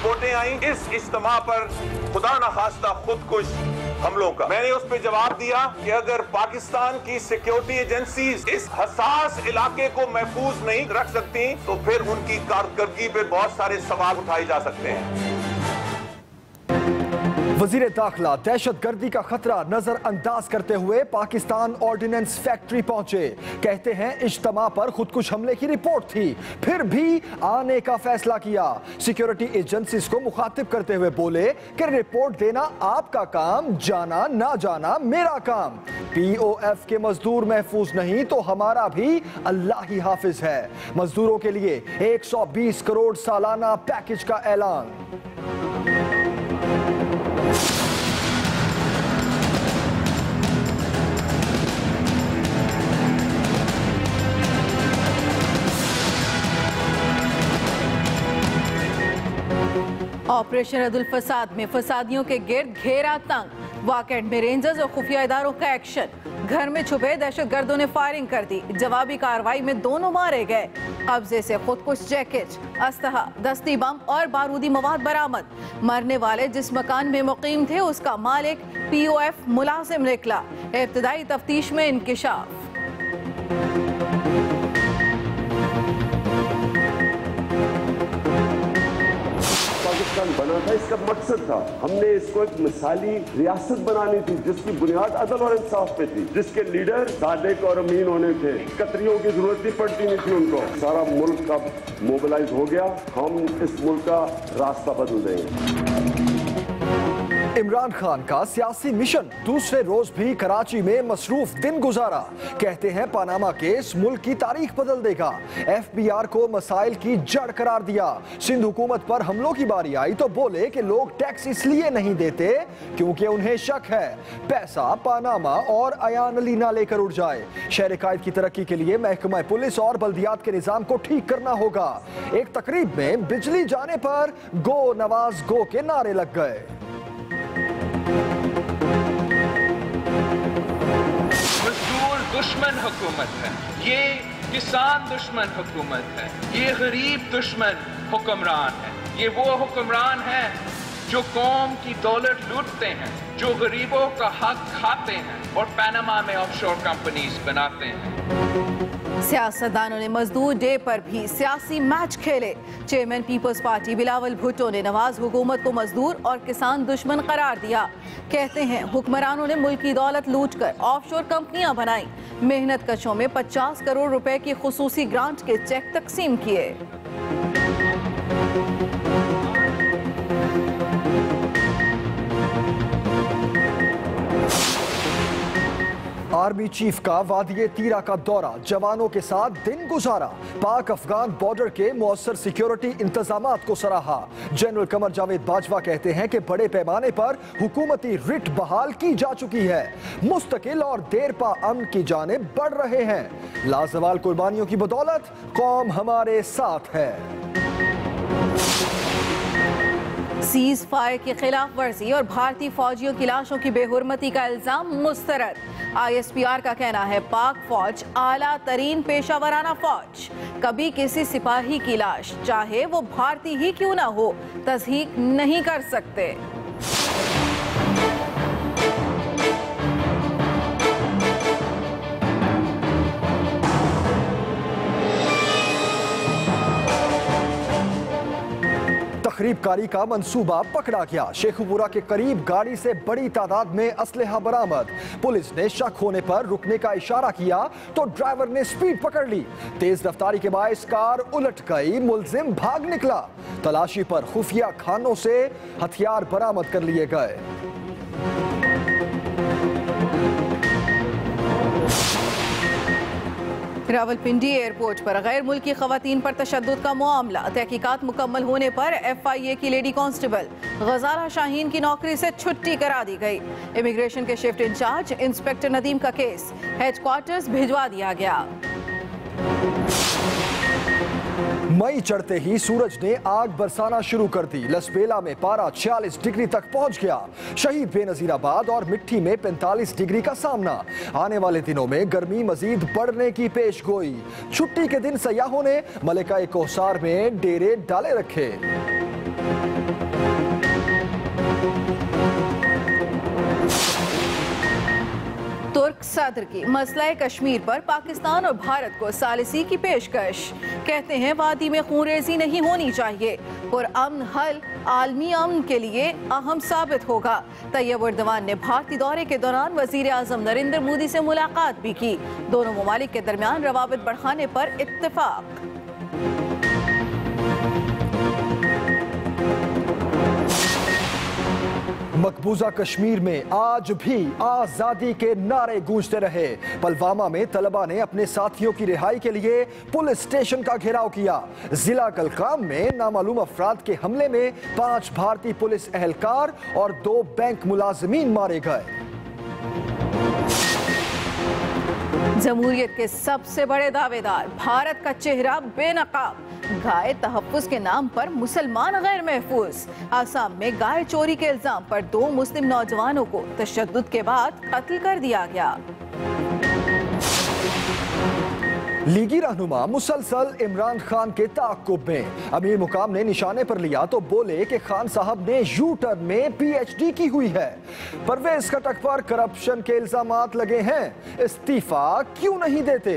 रिपोर्टें आई इस इज्तिमा पर खुदा न खास्ता खुदकुश हमलों का। मैंने उस पर जवाब दिया कि अगर पाकिस्तान की सिक्योरिटी एजेंसीज इस हसास इलाके को महफूज नहीं रख सकती तो फिर उनकी कारकर्दगी पे बहुत सारे सवाल उठाए जा सकते हैं। वजीर दाखिला दहशतगर्दी का खतरा नजरअंदाज करते हुए पाकिस्तान ऑर्डिनेंस फैक्ट्री पहुंचे। कहते हैं इज्तिमा पर खुदकुश हमले की रिपोर्ट थी, फिर भी आने का फैसला किया। सिक्योरिटी एजेंसीज को मुखातिब करते हुए बोले कि रिपोर्ट देना आपका काम, जाना ना जाना मेरा काम। POF के मजदूर महफूज नहीं तो हमारा भी अल्लाह ही हाफिज है। मजदूरों के लिए 120 करोड़ सालाना पैकेज का ऐलान। ऑपरेशन अदुल फसाद में फसादियों के गिर्द घेरा तंग। वाकंड में रेंजर्स और खुफिया इदारों का एक्शन। घर में छुपे दहशतगर्दों ने फायरिंग कर दी। जवाबी कार्रवाई में दोनों मारे गए। कब्जे से खुदकुश जैकेट, अस्तहा, दस्ती बम और बारूदी मवाद बरामद। मरने वाले जिस मकान में मुकीम थे उसका मालिक POF मुलाजिम निकला। इब्तिदाई तफ्तीश में इंकिशाफ। पाकिस्तान बना था, इसका मकसद था हमने इसको एक मिसाली रियासत बनानी थी जिसकी बुनियाद अदल और इंसाफ पे थी, जिसके लीडर सादिक और अमीन होने थे। कतरियों की जरूरत भी पड़ती नहीं थी उनको। सारा मुल्क अब मोबिलाइज हो गया। हम इस मुल्क का रास्ता बदल देंगे। इमरान खान का सियासी मिशन दूसरे रोज भी कराची में मसरूफ दिन गुजारा। कहते हैं पनामा केस मुल्क की तारीख बदल देगा। FBR को मसाइल की जड़ करार दिया। सिंध हुकूमत पर हमलों की बारी आई तो बोले कि लोग टैक्स इसलिए नहीं देते क्योंकि उन्हें शक है पैसा पनामा और अयान अली ना लेकर उड़ जाए। शहर कायद की तरक्की के लिए महकमा पुलिस और बल्दियात के निजाम को ठीक करना होगा। एक तकरीब में बिजली जाने पर गो नवाज गो के नारे लग गए। मजदूर दुश्मन हुकूमत है, ये किसान दुश्मन हुकूमत है, ये गरीब दुश्मन हुक्मरान है। ये वो हुक्मरान है जो कौम की दौलत लूटते हैं, जो गरीबों का हक खाते हैं और पनामा में ऑफशोर कंपनीज बनाते हैं। सियासतदानों ने मजदूर डे पर भी सियासी मैच खेले। चेयरमैन पीपल्स पार्टी बिलावल भुट्टो ने नवाज हुकूमत को मजदूर और किसान दुश्मन करार दिया। कहते हैं हुक्मरानों ने मुल्क की दौलत लूटकर ऑफशोर कंपनियां बनाई। मेहनत कशों में 50 करोड़ रुपए की खुसूसी ग्रांट के चेक तकसीम किए। आर्मी चीफ का वादिये तीरा का दौरा, जवानों के साथ दिन गुजारा। पाक अफगान बॉर्डर के मौसर सिक्योरिटी इंतजामात को सराहा। जनरल कमर जावेद बाजवा कहते हैं कि बड़े पैमाने पर हुकूमती रिट बहाल की जा चुकी है। मुस्तकिल और देरपा अमन की जानिब बढ़ रहे हैं। लाजवाल कुर्बानियों की बदौलत कौम हमारे साथ है। सीज फायर की खिलाफ वर्जी और भारतीय फौजियों की लाशों की बेहुरमती का इल्जाम मुस्तरद। ISPR का कहना है पाक फौज आला तरीन पेशावराना फौज कभी किसी सिपाही की लाश चाहे वो भारतीय ही क्यों ना हो तस्दीक नहीं कर सकते। तखरीबकारी का मंसूबा पकड़ा गया। शेखुपुरा के करीब गाड़ी से बड़ी तादाद में असलहा बरामद। पुलिस ने शक होने पर रुकने का इशारा किया तो ड्राइवर ने स्पीड पकड़ ली। तेज रफ्तारी के बायस कार उलट गई, मुलजिम भाग निकला। तलाशी पर खुफिया खानों से हथियार बरामद कर लिए गए। रावलपिंडी एयरपोर्ट पर गैर मुल्की खवातीन पर तशद्दुद का मामला। तहकीकात मुकम्मल होने पर FIA की लेडी कांस्टेबल गजाला शाहीन की नौकरी से छुट्टी करा दी गई। इमिग्रेशन के शिफ्ट इंचार्ज इंस्पेक्टर नदीम का केस हेडक्वार्टर्स भिजवा दिया गया। मई चढ़ते ही सूरज ने आग बरसाना शुरू कर दी। लसबेला में पारा 46 डिग्री तक पहुंच गया। शहीद बेनजीराबाद और मिट्टी में 45 डिग्री का सामना। आने वाले दिनों में गर्मी मजीद बढ़ने की पेशगोई। छुट्टी के दिन सयाहों ने मलिका कोसार में डेरे डाले रखे। तुर्क सदर की मसला कश्मीर पर पाकिस्तान और भारत को सालिसी की पेशकश। कहते हैं वादी में खूनरेजी नहीं होनी चाहिए। पुरअमन हल आलमी अमन के लिए अहम साबित होगा। तैयब एर्दोगान ने भारतीय दौरे के दौरान वजीर आजम नरेंद्र मोदी से मुलाकात भी की। दोनों ममालिक के दरमियान रवाबित बढ़ाने पर इत्तेफाक। मकबूजा कश्मीर में आज भी आजादी के नारे गूंजते रहे। पुलवामा में तलबा ने अपने साथियों की रिहाई के लिए पुलिस स्टेशन का घेराव किया। जिला कलकाम में नामालूम अफराद के हमले में 5 भारतीय पुलिस एहलकार और 2 बैंक मुलाजिमीन मारे गए। जमहूरियत के सबसे बड़े दावेदार भारत का चेहरा बेनकाब। गाय तहफ्फुज के नाम पर मुसलमान गैर महफूज। आसाम में गाय चोरी के इल्जाम पर 2 मुस्लिम नौजवानों को तशद्दुद के बाद कत्ल कर दिया गया। लीगी रहनुमा मुसलसल इमरान खान के ताक़ुब में। अमीर मुकाम ने निशाने पर लिया तो बोले कि खान साहब ने यू टर्न में PhD की हुई है। परवेज खटक पर करप्शन के इल्जामात लगे हैं, इस्तीफा क्यों नहीं देते?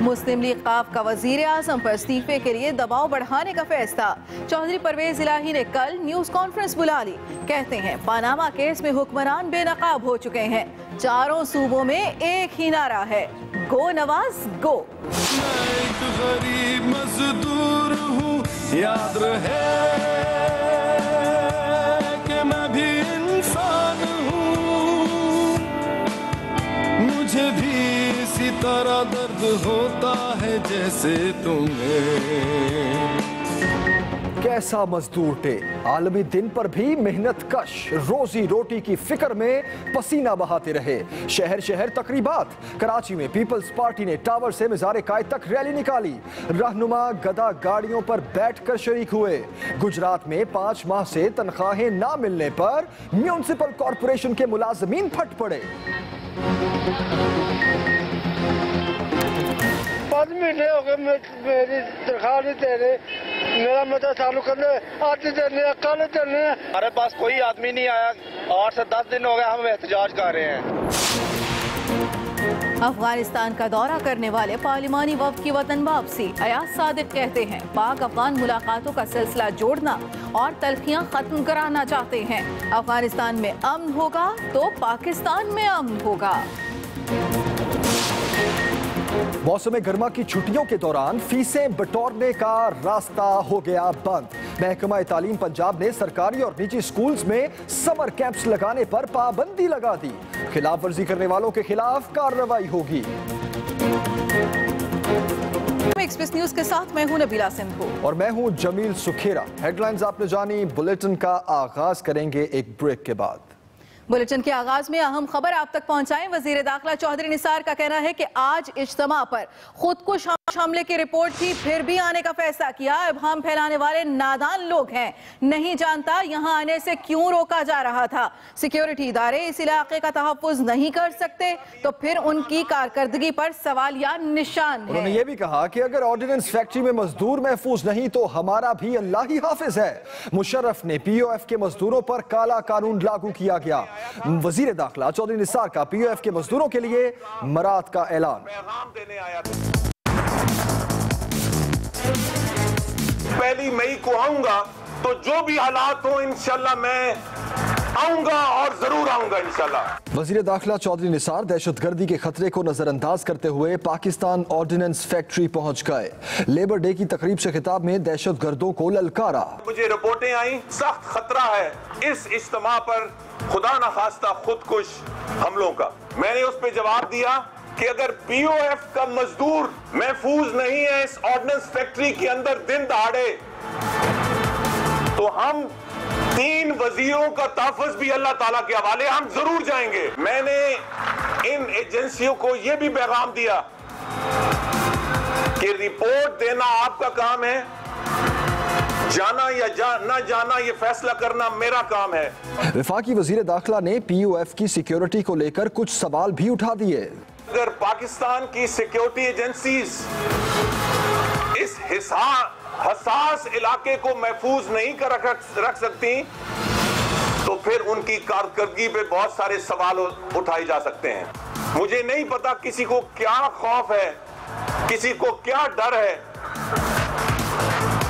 मुस्लिम लीग काफ का वजीर आजम पर इस्तीफे के लिए दबाव बढ़ाने का फैसला। चौधरी परवेज इलाही ने कल न्यूज कॉन्फ्रेंस बुला ली। कहते हैं पानामा केस में हुक्मरान बेनकाब हो चुके हैं। चारों सूबों में एक ही नारा है, गो नवाज गो। मैं एक गरीब मजदूर हूँ, याद रहे कि मैं भी इंसान हूँ। मुझे भी इसी तरह दर्द होता है जैसे तुम्हें। कैसा मजदूर थे, आलमी दिन पर भी मेहनत कश, रोजी रोटी की फिक्र में पसीना बहाते रहे। शहर शहर तकरीबात। कराची में पीपल्स पार्टी ने टावर से मज़ार कायद तक रैली निकाली। रहनुमा गदा गाड़ियों पर बैठकर शरीक हुए। गुजरात में 5 माह से तनख्वाहें ना मिलने पर म्यूनिसिपल कॉरपोरेशन के मुलाजमीन फट पड़े। 5 महीने हो गए मेरी तनख्वाह नहीं दे रहे। मेरा मतलब चालू करने आज देने कल देने। हमारे पास कोई आदमी नहीं आया। 8 से 10 दिन हो गए हम एहतजाज कर रहे हैं। अफगानिस्तान का दौरा करने वाले पार्लिमानी वफ्द की वतन वापसी। अयाज सादिक कहते हैं पाक अफगान मुलाकातों का सिलसिला जोड़ना और तल्खियां खत्म कराना चाहते हैं। अफगानिस्तान में अमन होगा तो पाकिस्तान में अमन होगा। मौसम गर्मा की छुट्टियों के दौरान फीसें बटोरने का रास्ता हो गया बंद। महकमा तालीम पंजाब ने सरकारी और निजी स्कूल्स में समर कैंप्स लगाने पर पाबंदी लगा दी। खिलाफ वर्जी करने वालों के खिलाफ कार्रवाई होगी। एक्सप्रेस न्यूज के साथ मैं हूं नबीला सिंधु और मैं हूं जमील सुखेरा। हेडलाइंस आपने जानी। बुलेटिन का आगाज करेंगे एक ब्रेक के बाद। बुलेटिन के आगाज में अहम खबर आप तक पहुंचाएं। वजीर दाखिला चौधरी निसार का कहना है कि आज इज्तिमा पर खुदकुश हमले की रिपोर्ट थी, फिर भी आने का फैसला किया। इब्हाम फैलाने वाले नादान लोग हैं, नहीं जानता यहां आने से क्यों रोका जा रहा था। सिक्योरिटी इदारे इस इलाके का तहफ्फुज नहीं कर सकते तो फिर उनकी कारकर्दगी पर सवाल या निशान है। उन्होंने ये भी कहा कि अगर ऑर्डिनेंस फैक्ट्री में मजदूर महफूज नहीं तो हमारा भी अल्लाह ही हाफिज है। मुशर्रफ ने POF के मजदूरों पर काला कानून लागू किया गया। वजीर दाखिला चौधरी निसार का POF के मजदूरों के लिए मराद का ऐलान। पहली मई को आऊंगा तो जो भी हालात हो इंशाल्लाह मैं आऊंगा और जरूर आऊंगा इंशाल्लाह। वजीर दाखिला चौधरी निसार दहशतगर्दी के खतरे को नजरअंदाज करते हुए पाकिस्तान ऑर्डिनेंस फैक्ट्री पहुंच गए। लेबर डे की तकरीब से खिताब में दहशतगर्दों को ललकारा। मुझे रिपोर्टें आई सख्त खतरा है इस इज्तिमा पर खुदा न खास्ता खुदकुश हमलों का। मैंने उस पर जवाब दिया कि अगर POF का मजदूर महफूज नहीं है इस ऑर्डिनेंस फैक्ट्री के अंदर दिन दहाड़े तो हम 3 वजीरों का तहफ़्फ़ुज़ भी अल्लाह ताला के हवाले हम जरूर जाएंगे। मैंने इन एजेंसियों को यह भी पैगाम दिया कि रिपोर्ट देना आपका काम है, जाना या न जाना ये फैसला करना मेरा काम है। वफाकी वजीर दाखिला ने POF की सिक्योरिटी को लेकर कुछ सवाल भी उठा दिए। अगर पाकिस्तान की सिक्योरिटी एजेंसीज इस हसास इलाके को महफूज नहीं कर रख सकती तो फिर उनकी कारकर्दगी पे बहुत सारे सवाल उठाए जा सकते हैं। मुझे नहीं पता किसी को क्या खौफ है, किसी को क्या डर है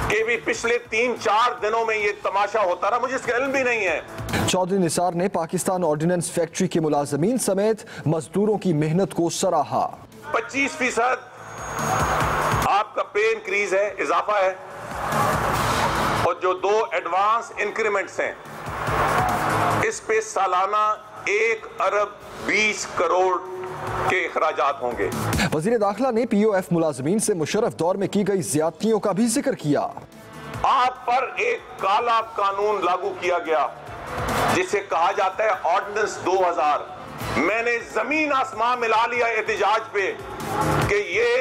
कि भी पिछले 3-4 दिनों में ये तमाशा होता रहा, मुझे इसका इल्म भी नहीं है। चौधरी निसार ने पाकिस्तान ऑर्डिनेंस फैक्ट्री के मुलाजमीन समेत मजदूरों की मेहनत को सराहा। 25% आपका पे इंक्रीज है, इजाफा है, और जो 2 एडवांस इंक्रीमेंट्स हैं इस पे सालाना 1 अरब 20 करोड़ के अखराजात होंगे। वजीर दाखिला ने POF मुलाजमीन से मुशर्रफ दौर में की गई ज्यादतियों का भी जिक्र किया। आप पर एक काला कानून लागू किया गया जिसे कहा जाता है ऑर्डिनेंस 2000। मैंने जमीन आसमान मिला लिया एहतजाज पे कि ये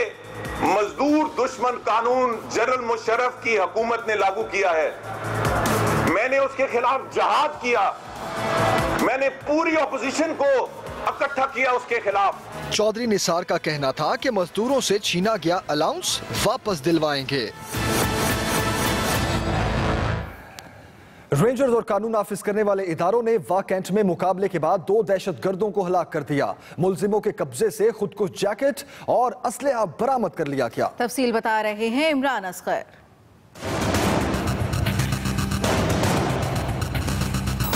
मजदूर दुश्मन कानून जनरल मुशर्रफ की हुकूमत ने लागू किया है। मैंने उसके खिलाफ जहाद किया, मैंने पूरी ऑपोजिशन को इकट्ठा किया उसके खिलाफ। चौधरी निसार का कहना था कि मजदूरों से छीना गया अलाउंस वापस दिलवाएंगे। रेंजर्स और कानून नाफिज करने वाले इदारों ने वाकैंट में मुकाबले के बाद 2 दहशतगर्दों को हलाक कर दिया। मुलजिमों के कब्जे से खुदकुश जैकेट और असलहा बरामद कर लिया गया। तफसील बता रहे हैं इमरान असगर।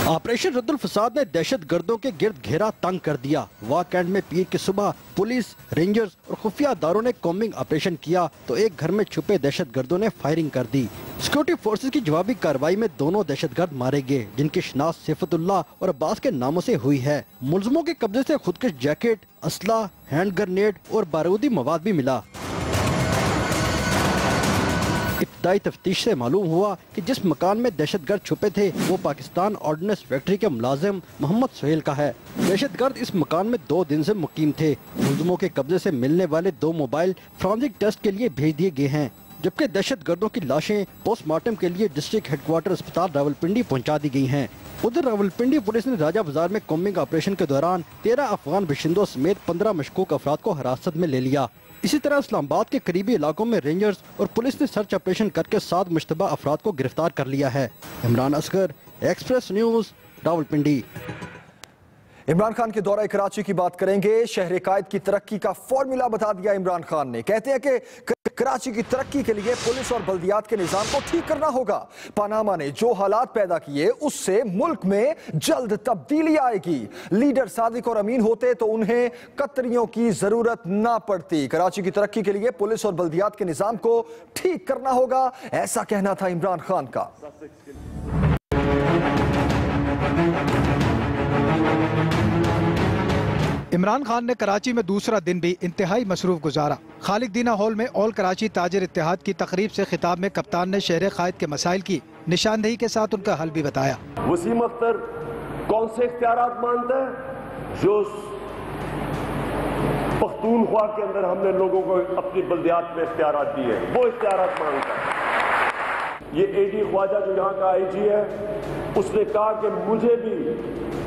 ऑपरेशन रद्दुल फसाद ने दहशत गर्दों के गिर्द घेरा तंग कर दिया। वाकैंट में पीर की सुबह पुलिस, रेंजर्स और खुफिया अदारों ने कॉम्बिंग ऑपरेशन किया तो एक घर में छुपे दहशत गर्दों ने फायरिंग कर दी। सिक्योरिटी फोर्सेज की जवाबी कार्रवाई में दोनों दहशतगर्द मारे गए, जिनकी शिनाख्त सिफतुल्लाह और अब्बास के नामों से हुई है। मुलजिमों के कब्जे से खुदकुश जैकेट, असला, हैंड ग्रेनेड और बारूदी मवाद भी मिला। इब्तदाई तफ्तीश से मालूम हुआ कि जिस मकान में दहशतगर्द छुपे थे वो पाकिस्तान ऑर्डिनेंस फैक्ट्री के मुलाजिम मोहम्मद सुहेल का है। दहशतगर्द इस मकान में 2 दिन से मुकीम थे। मुलजिमों के कब्जे से मिलने वाले 2 मोबाइल फॉरेंसिक टेस्ट के लिए भेज दिए गए हैं, जबकि दहशतगर्दों की लाशें पोस्टमार्टम के लिए डिस्ट्रिक्ट हेडक्वार्टर अस्पताल रावलपिंडी पहुँचा दी गई हैं। उधर रावलपिंडी पुलिस ने राजा बाजार में कॉम्बिंग ऑपरेशन के दौरान 13 अफगान बाशिंदों समेत 15 मशकूक अफराद को हिरासत में ले लिया। इसी तरह इस्लामाबाद के करीबी इलाकों में रेंजर्स और पुलिस ने सर्च ऑपरेशन करके 7 मुश्तबा अफराद को गिरफ्तार कर लिया है। Imran Asghar, express news, Rawalpindi. इमरान खान के दौरा कराची की बात करेंगे। शहर कायद की तरक्की का फॉर्मूला बता दिया इमरान खान ने। कहते हैं कि कराची की तरक्की के लिए पुलिस और बल्दियात के निजाम को ठीक करना होगा। पनामा ने जो हालात पैदा किए उससे मुल्क में जल्द तब्दीली आएगी। लीडर सादिक और अमीन होते तो उन्हें कतरियों की जरूरत ना पड़ती। कराची की तरक्की के लिए पुलिस और बल्दियात के निजाम को ठीक करना होगा, ऐसा कहना था इमरान खान का। इमरान खान ने कराची में दूसरा दिन भी इंतहाई मसरूफ गुजारा। खालिद दीना हॉल में ऑल कराची ताजिर इत्तेहाद की तकरीब से खिताब में कप्तान ने शहर कायद के मसाइल की निशानदेही के साथ उनका हल भी बताया। वसीम अख्तर कौन से इख्तियारात मानता है जो पख्तूनख्वा के अंदर हमने लोगों को अपनी बल्दियात में इख्तियारात दिए, वो इख्तियारात मांगता है। ये AD ख्वाजा जो यहाँ का IG है, उसने कहा कि मुझे भी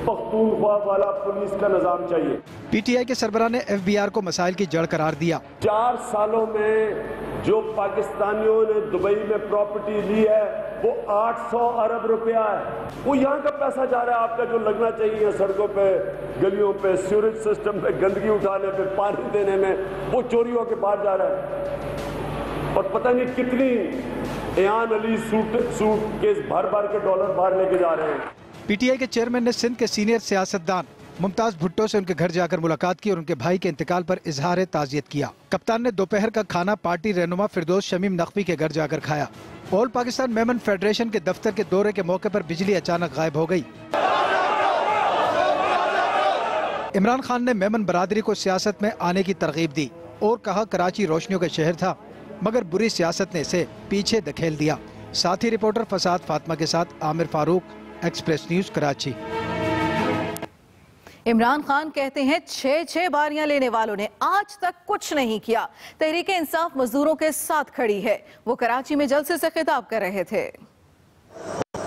पख्तूनख्वा वाला पुलिस का निजाम चाहिए। PTI के सरबराह ने FBR को मसाइल की जड़ करार दिया। 4 सालों में जो पाकिस्तानियों ने दुबई में प्रॉपर्टी ली है वो 800 अरब रुपया है। वो यहाँ का पैसा जा रहा है आपका जो लगना चाहिए सड़कों पे, गलियों पे, सीवरेज सिस्टम पे, गंदगी उठाने पे, पानी देने में, वो चोरियों के बाहर जा रहा है। और पता नहीं कितनी एयान अली सूट केस भर भर के डॉलर बाहर लेके जा रहे हैं। PTI के चेयरमैन ने सिंध के सीनियर सियासतदान मुमताज भुट्टो से उनके घर जाकर मुलाकात की और उनके भाई के इंतकाल पर इजहार ताज़ियत किया। कप्तान ने दोपहर का खाना पार्टी रहनुमा फिरदौस शमीम नकवी के घर जाकर खाया। ऑल पाकिस्तान मेमन फेडरेशन के दफ्तर के दौरे के मौके पर बिजली अचानक गायब हो गई। इमरान खान ने मेमन बरादरी को सियासत में आने की तरगीब दी और कहा कराची रोशनियों का शहर था मगर बुरी सियासत ने इसे पीछे धकेल दिया। साथी रिपोर्टर फसाद फातिमा के साथ आमिर फारूक, एक्सप्रेस न्यूज कराची। इमरान खान कहते हैं 6 बारियां लेने वालों ने आज तक कुछ नहीं किया। तहरीक इंसाफ मजदूरों के साथ खड़ी है। वो कराची में जलसे से खिताब कर रहे थे।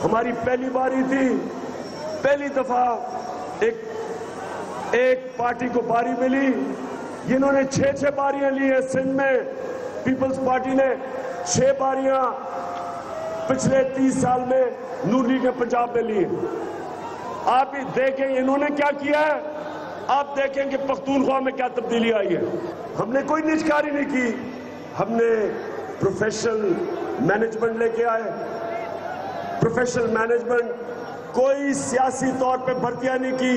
हमारी पहली बारी थी, पहली दफा एक पार्टी को बारी मिली। जिन्होंने 6 बारियां ली है सिंध में, पीपल्स पार्टी ने 6 बारियां पिछले 30 साल में नून लीग ने पंजाब में ली। आप ही देखें इन्होंने क्या किया है, आप देखें कि पख्तूनख्वा में क्या तब्दीली आई है। हमने कोई निजकारी नहीं की, हमने प्रोफेशनल मैनेजमेंट लेके आए। प्रोफेशनल मैनेजमेंट, कोई सियासी तौर पे भर्तियां नहीं की,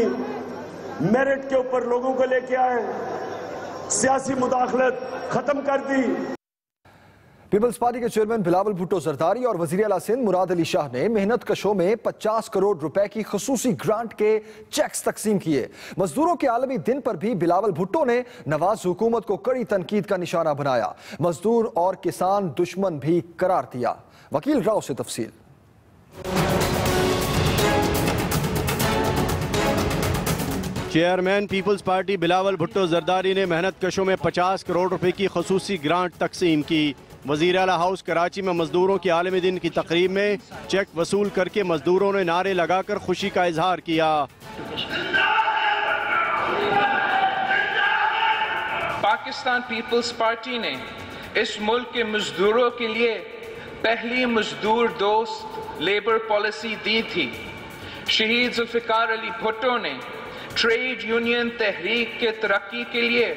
मेरिट के ऊपर लोगों को लेके आए, सियासी मुदाखलत खत्म कर दी। पीपल्स पार्टी के चेयरमैन बिलावल भुट्टो जरदारी और वजीर आला सिंध मुराद अली शाह ने मेहनत कशों में 50 करोड़ रुपए की खसूसी ग्रांट के चेक्स तकसीम किए। मजदूरों के आलमी दिन पर भी बिलावल भुट्टो ने नवाज हुकूमत को कड़ी तनकीद का निशाना बनाया। मजदूर और किसान दुश्मन भी करार दिया। वकील राव से तफसील। चेयरमैन पीपल्स पार्टी बिलावल भुट्टो जरदारी ने मेहनत कशों में 50 करोड़ रुपए की खसूसी ग्रांट तकसीम की। वजीर आला हाउस कराची में मजदूरों के आलमी दिन की तकरीब में चेक वसूल करके मजदूरों ने नारे लगाकर खुशी का इजहार किया। पाकिस्तान पीपल्स पार्टी ने इस मुल्क के मजदूरों के लिए पहली मजदूर दोस्त लेबर पॉलिसी दी थी। शहीद जुल्फिकार अली भुट्टो ने ट्रेड यूनियन तहरीक के तरक्की के लिए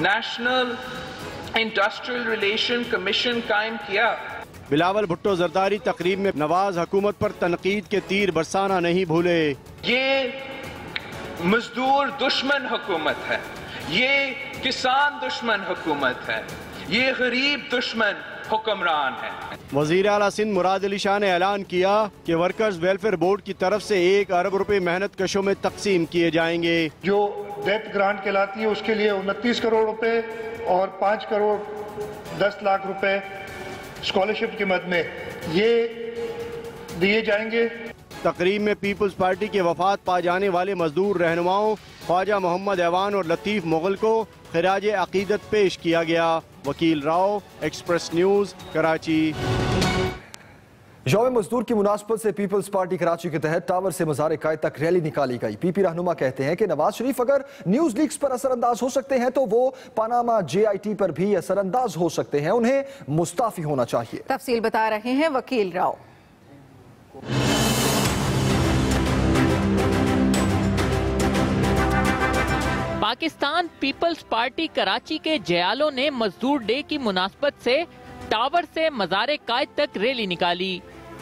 नेशनल इंडस्ट्रियल रिलेशन कमीशन कायम किया। बिलावल भुट्टो जरदारी तकरीब में नवाज हुकूमत पर तनकीद के तीर बरसाना नहीं भूले। ये मजदूर दुश्मन हुकूमत है, ये किसान दुश्मन हुकूमत है, ये गरीब दुश्मन हुक्मरान है। वजीर आला सिंध मुराद अली शाह ने ऐलान किया कि वर्कर्स वेलफेयर बोर्ड की तरफ से 1 अरब रुपए मेहनत कशों में तकसीम किए जाएंगे। जो डेप्थ ग्रांट कहलाती है उसके लिए 29 करोड़ रुपए और 5 करोड़ 10 लाख रुपए स्कॉलरशिप की मद में ये दिए जाएंगे। तकरीब में पीपल्स पार्टी के वफात पा जाने वाले मजदूर रहनुमाओं ख्वाजा मोहम्मद ऐवान और लतीफ मुगल को खिराज अकीदत पेश किया गया। वकील राव, एक्सप्रेस न्यूज, कराची। यौम मजदूर की मुनासबत से पीपल्स पार्टी कराची के तहत टावर से मज़ार कायद तक रैली निकाली गई। पीपी रहनुमा कहते हैं कि नवाज शरीफ अगर न्यूज लीक्स पर असरअंदाज हो सकते हैं तो वो पनामा JIT पर भी असरअंदाज हो सकते हैं। उन्हें मुस्ताफी होना चाहिए। तफसील बता रहे हैं वकील राव। पाकिस्तान पीपल्स पार्टी कराची के जयालों ने मजदूर डे की मुनासबत से टावर से मज़ार कायद तक रैली निकाली।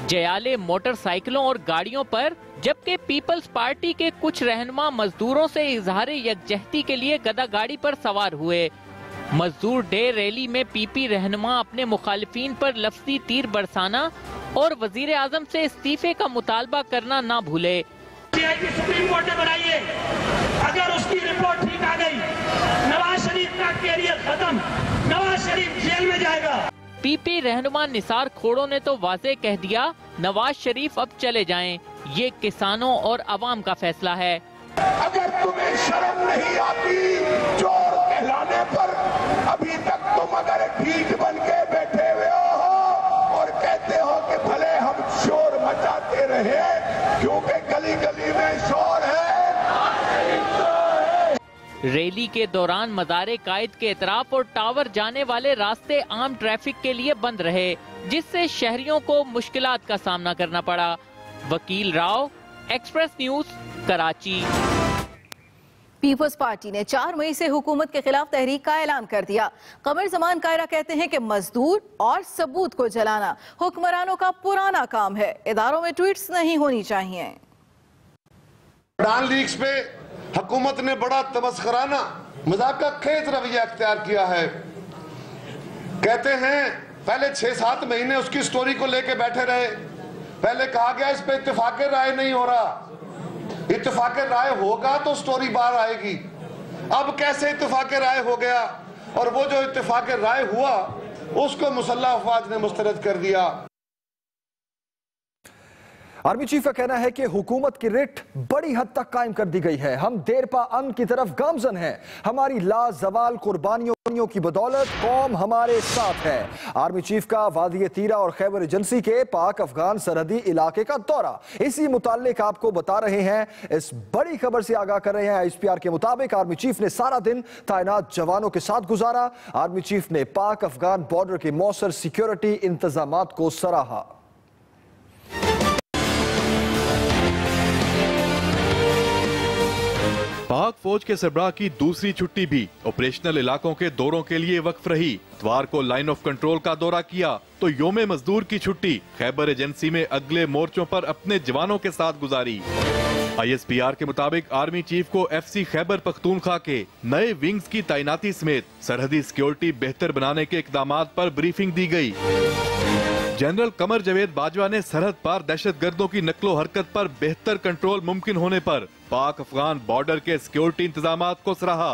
जयाले मोटरसाइकिलों और गाड़ियों पर, जबकि पीपल्स पार्टी के कुछ रहनुमा मजदूरों से इजहार यकजहती के लिए गदा गाड़ी पर सवार हुए। मजदूर डे रैली में पीपी रहनुमा अपने मुखालिफिन पर लफ्जी तीर बरसाना और वजीर आजम से इस्तीफे का मुतालबा करना ना भूले। सुप्रीम कोर्ट ने बनाइए, अगर उसकी रिपोर्ट ठीक आ गई, नवाज शरीफ का कैरियर खत्म, नवाज शरीफ जेल में जाएगा। पीपी रहनुमा निसार खोड़ो ने तो वाज़ेह कह दिया, नवाज शरीफ अब चले जाएं, ये किसानों और अवाम का फैसला है। अगर तुम्हें शर्म नहीं आती चोर कहलाने पर, अभी तक तुम अगर ढीठ बन के बैठे हुए हो और कहते हो कि भले हम शोर मचाते रहे क्योंकि गली गली में शोर है। रैली के दौरान मज़ार कायद के इतराफ और टावर जाने वाले रास्ते आम ट्रैफिक के लिए बंद रहे, जिससे शहरियों को मुश्किलात का सामना करना पड़ा। Vakeel Rao, Express News, Karachi. पीपल्स पार्टी ने 4 मई से हुकूमत के खिलाफ तहरीक का ऐलान कर दिया। कमर जमान कायरा कहते हैं कि मजदूर और सबूत को जलाना हुक्मरानों का पुराना काम है। इदारों में ट्वीट्स नहीं होनी चाहिए। डान लीग्स पे हुकूमत ने बड़ा तमस्खराना मजाका खेज रवैया अख्तियार किया है। कहते हैं पहले 6-7 महीने उसकी स्टोरी को लेके बैठे रहे। पहले कहा गया इस पे इत्तेफाक राय नहीं हो रहा, इत्तेफाक राय होगा तो स्टोरी बाहर आएगी। अब कैसे इत्तेफाक राय हो गया, और वो जो इत्तेफाक राय हुआ उसको मुसल्लह अफवाज ने मुस्तरद कर दिया। आर्मी चीफ का कहना है कि हुकूमत की रिट बड़ी हद तक कायम कर दी गई है। हम देरपा अमन की तरफ गामजन हैं। हमारी लाजवाल कुर्बानियों की बदौलत कौम हमारे साथ है। आर्मी चीफ का वादी तीरा और खैबर एजेंसी के पाक अफगान सरहदी इलाके का दौरा। इसी मुताल्लिक आपको बता रहे हैं, इस बड़ी खबर से आगाह कर रहे हैं। ISPR के मुताबिक आर्मी चीफ ने सारा दिन तैनात जवानों के साथ गुजारा। आर्मी चीफ ने पाक अफगान बॉर्डर के मौसर सिक्योरिटी इंतजामात को सराहा। पाक फौज के सरबराह की दूसरी छुट्टी भी ऑपरेशनल इलाकों के दौरों के लिए वक्फ रही। इतवार को लाइन ऑफ कंट्रोल का दौरा किया तो योमे मजदूर की छुट्टी खैबर एजेंसी में अगले मोर्चों पर अपने जवानों के साथ गुजारी। ISPR के मुताबिक आर्मी चीफ को FC खैबर पख्तूनख्वा के नए विंग्स की तैनाती समेत सरहदी सिक्योरिटी बेहतर बनाने के इकदामात पर ब्रीफिंग दी गई। जनरल कमर जावेद बाजवा ने सरहद पार दहशतगर्दों की नकलो हरकत पर बेहतर कंट्रोल मुमकिन होने पर पाक अफगान बॉर्डर के सिक्योरिटी इंतजामात को सराहा।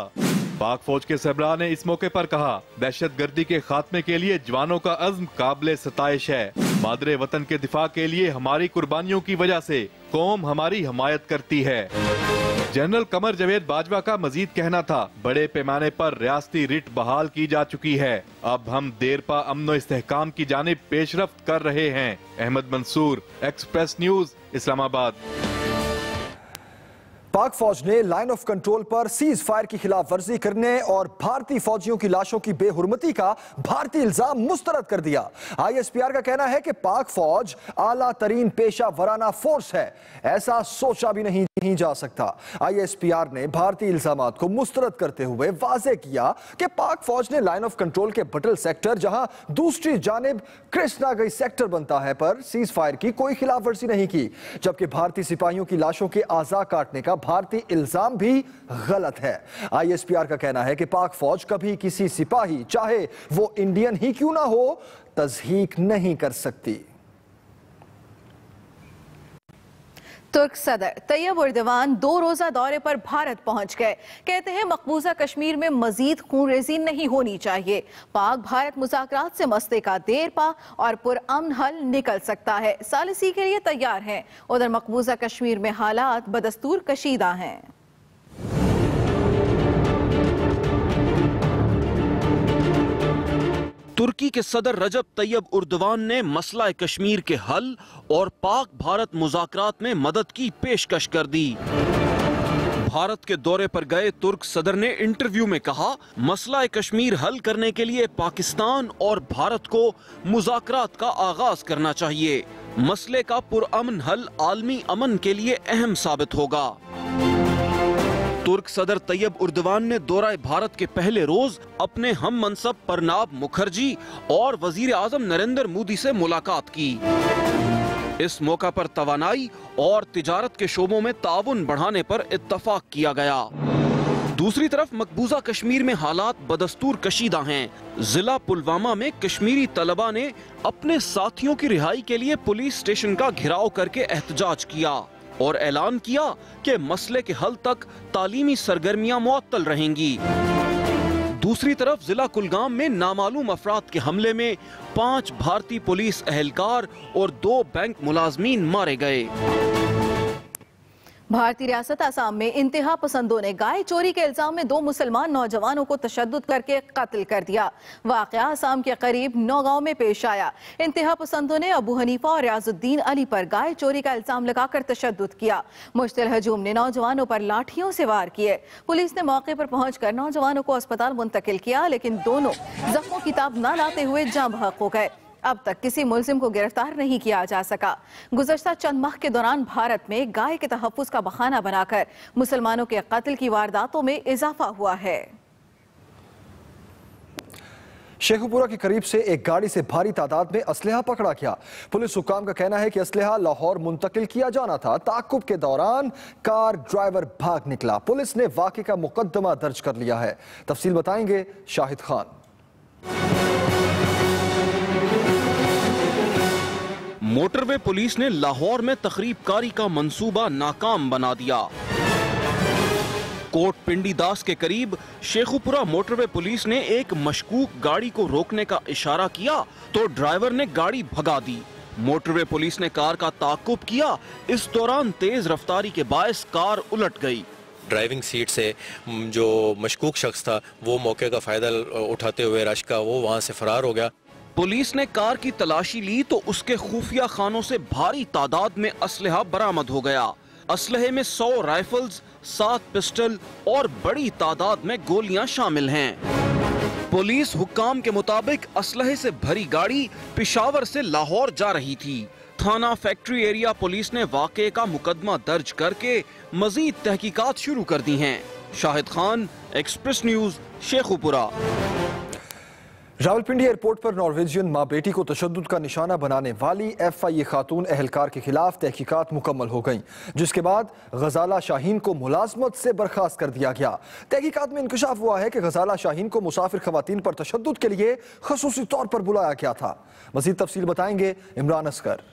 पाक फौज के सरबराह ने इस मौके पर कहा, दहशतगर्दी के खात्मे के लिए जवानों का अज़्म काबिले सताइश है। मादरे वतन के दिफा के लिए हमारी कुर्बानियों की वजह से कौम हमारी हमायत करती है। जनरल कमर जावेद बाजवा का मजीद कहना था, बड़े पैमाने पर रियासती रिट बहाल की जा चुकी है। अब हम देरपा अमन इस्तेहकाम की जानिब पेशरफ्त कर रहे हैं। Ahmad Mansoor, Express News, Islamabad. पाक फौज ने लाइन ऑफ कंट्रोल पर सीज फायर की खिलाफ वर्जी करने और भारतीय फौजियों की लाशों की बेहुरमती का भारतीय इल्जाम मुस्तरद कर दिया। ISPR का कहना है कि पाक फौज आला तरीन पेशा वराना फोर्स है, ऐसा सोचा भी नहीं जा सकता। ISPR ने भारतीय इल्जामात को मुस्तरद करते हुए वाजे किया कि पाक फौज ने लाइन ऑफ कंट्रोल के बटल सेक्टर, जहां दूसरी जानिब कृष्णागई सेक्टर बनता है, पर सीज फायर की कोई खिलाफ वर्जी नहीं की, जबकि भारतीय सिपाहियों की लाशों के आज़ा काटने का भारतीय इल्जाम भी गलत है। ISPR का कहना है कि पाक फौज कभी किसी सिपाही, चाहे वो इंडियन ही क्यों ना हो, तज़हीक नहीं कर सकती। तुर्क सदर तैयब उर्दवान 2 रोजा दौरे पर भारत पहुंच गए। कहते हैं मकबूजा कश्मीर में मजीद खूनरेजी नहीं होनी चाहिए। पाक भारत मुज़ाकरात से मसले का देर पा और पुरअमन हल निकल सकता है, सालिसी के लिए तैयार हैं। उधर मकबूजा कश्मीर में हालात बदस्तूर कशीदा हैं। तुर्की के सदर रजब तैयब उर्दवान ने मसला कश्मीर के हल और पाक भारत मुज़ाकरात में मदद की पेशकश कर दी। भारत के दौरे पर गए तुर्क सदर ने इंटरव्यू में कहा, मसला कश्मीर हल करने के लिए पाकिस्तान और भारत को मुज़ाकरात का आगाज करना चाहिए। मसले का पुरअमन हल आलमी अमन के लिए अहम साबित होगा। तुर्क सदर तैयब उर्दवान ने दौरा भारत के पहले रोज अपने हम मनसब प्रणब मुखर्जी और वजीर आजम नरेंद्र मोदी से मुलाकात की। इस मौका पर तवानाई और तिजारत के शोबों में ताउन बढ़ाने पर इत्तफाक किया गया। दूसरी तरफ मकबूजा कश्मीर में हालात बदस्तूर कशीदा हैं। जिला पुलवामा में कश्मीरी तलबा ने अपने साथियों की रिहाई के लिए पुलिस स्टेशन का घेराव करके एहतजाज किया और ऐलान किया कि मसले के हल तक तालीमी सरगर्मियां मुअत्तल रहेंगी। दूसरी तरफ जिला कुलगाम में नामालूम अफराद के हमले में 5 भारतीय पुलिस एहलकार और 2 बैंक मुलाजमीन मारे गए। भारतीय रियासत आसाम में इंतहा पसंदों ने गाय चोरी के इल्जाम में 2 मुसलमान नौजवानों को तशद्दुद करके कत्ल कर दिया। वाक़या आसाम के करीब नौगांव में पेश आया। इंतहा पसंदों ने अबू हनीफा और रियाजुद्दीन अली पर गाय चोरी का इल्जाम लगाकर तशद्दुद किया। मुश्तिल हजूम ने नौजवानों पर लाठियों से वार किए। पुलिस ने मौके पर पहुंचकर नौजवानों को अस्पताल मुंतकिल किया, लेकिन दोनों जख्मों की ताब न लाते हुए जाँ बहक हो गए। अब तक किसी मुलजिम को गिरफ्तार नहीं किया जा सका। गुज़श्ता चंद माह के दौरान भारत में गाय के तहफ़्फ़ुज़ का बहाना बनाकर मुसलमानों के कत्ल की वारदातों में इजाफा हुआ है। शेखुपुरा के करीब से एक गाड़ी से भारी तादाद में असलहा पकड़ा गया। पुलिस हुक्काम का कहना है कि असलहा लाहौर मुंतकिल किया जाना था। ताक़ुब के दौरान कार ड्राइवर भाग निकला। पुलिस ने वाक़े का मुकदमा दर्ज कर लिया है। तफसील बताएंगे शाहिद खान। मोटरवे पुलिस ने लाहौर में तखरीबकारी का मंसूबा नाकाम बना दिया। कोट पिंडी दास के करीब शेखुपुरा मोटरवे पुलिस ने एक मशकूक गाड़ी को रोकने का इशारा किया तो ड्राइवर ने गाड़ी भगा दी। मोटरवे पुलिस ने कार का ताक़ुब किया। इस दौरान तेज रफ्तारी के बायस कार उलट गई। ड्राइविंग सीट से जो मशकूक शख्स था वो मौके का फायदा उठाते हुए रश का वो वहां से फरार हो गया। पुलिस ने कार की तलाशी ली तो उसके खुफिया खानों से भारी तादाद में असलहा बरामद हो गया। असलहे में 100 राइफल्स, 7 पिस्टल और बड़ी तादाद में गोलियां शामिल हैं। पुलिस हुक्काम के मुताबिक असलहे से भरी गाड़ी पिशावर से लाहौर जा रही थी। थाना फैक्ट्री एरिया पुलिस ने वाक़े का मुकदमा दर्ज करके मजीद तहकीकात शुरू कर दी हैं। Shahid Khan, express news, Sheikhupura. Rawalpindi airport पर नॉर्वेजियन मां बेटी को तशद्दुद का निशाना बनाने वाली FIA खातून एहलकार के खिलाफ तहकीकात मुकम्मल हो गई, जिसके बाद गजाला शाहीन को मुलाजमत से बर्खास्त कर दिया गया। तहकीकात में इंकशाफ हुआ है कि गजाला शाहीन को मुसाफिर खवातीन पर तशद्दुद के लिए खसूसी तौर पर बुलाया गया था। मजीद तफसील बताएंगे इमरान असगर।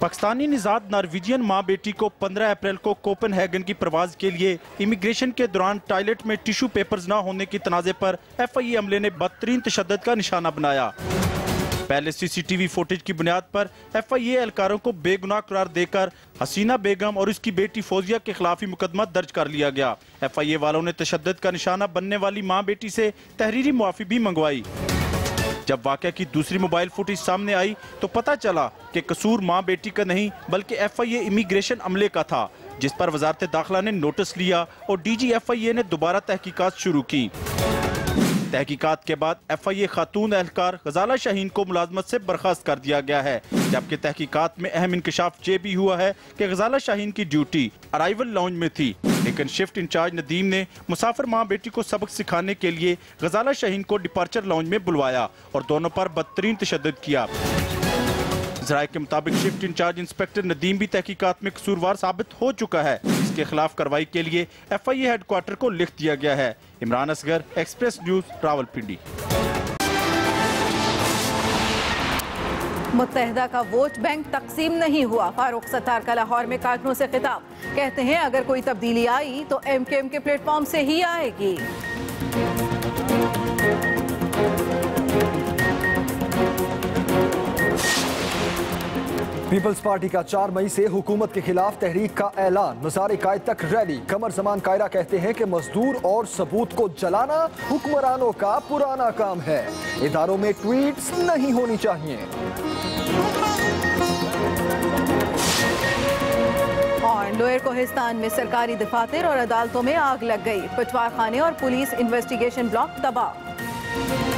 पाकिस्तानी निजात नॉर्वेजियन मां बेटी को 15 अप्रैल को कोपेनहेगन की प्रवाज के लिए इमिग्रेशन के दौरान टॉयलेट में टिश्यू पेपर्स न होने की तनाज़े पर FIA अमले ने बदतरीन तशद्दुद का निशाना बनाया। पहले CCTV फुटेज की बुनियाद पर FIA एहलकारों को बेगुनाह करार देकर हसीना बेगम और उसकी बेटी फौजिया के खिलाफ ही मुकदमा दर्ज कर लिया गया। FIA वालों ने तशद्दुद का निशाना बनने वाली मां बेटी से तहरीरी मुआफ़ी भी मंगवाई। जब वाक़या की दूसरी मोबाइल फुटेज सामने आई तो पता चला कि कसूर मां बेटी का नहीं बल्कि FIA इमिग्रेशन अमले का था, जिस पर वजारत दाखिला ने नोटिस लिया और DG FIA ने दोबारा तहकीकात शुरू की। तहकीकात के बाद FIA खातून एहलकार गजाला शाहीन को मुलाजमत से बर्खास्त कर दिया गया है, जबकि तहकीकात में अहम इंकशाफ ये भी हुआ है कि गजाला शाहीन की ड्यूटी अराइवल लाउंज में थी, लेकिन शिफ्ट इंचार्ज नदीम ने मुसाफिर मां बेटी को सबक सिखाने के लिए गजाला शाहीन को डिपार्चर लाउंज में बुलवाया और दोनों पर बदतरीन तशद्दुद किया। ज़राए के मुताबिक शिफ्ट इंचार्ज इंस्पेक्टर नदीम भी तहकीकात में कसूरवार साबित हो चुका है। इसके खिलाफ कार्रवाई के लिए FIA हेडक्वार्टर को लिख दिया गया है। Imran Asghar, express news, Rawalpindi. मुत्तहिदा का वोट बैंक तकसीम नहीं हुआ। फारूक सत्तार का लाहौर में कारकुनों से खिताब, कहते हैं अगर कोई तब्दीली आई तो MKM के प्लेटफॉर्म से ही आएगी। पीपल्स पार्टी का 4 मई से हुकूमत के खिलाफ तहरीक का ऐलान, मज़ार कायद तक रैली। कमर जमान कायरा कहते हैं कि मजदूर और सबूत को जलाना हुक्मरानों का पुराना काम है। इदारों में ट्वीट्स नहीं होनी चाहिए। और लोअर कोहिस्तान में सरकारी दफातर और अदालतों में आग लग गई। पटवार खाने और पुलिस इन्वेस्टिगेशन ब्लॉक तबाह।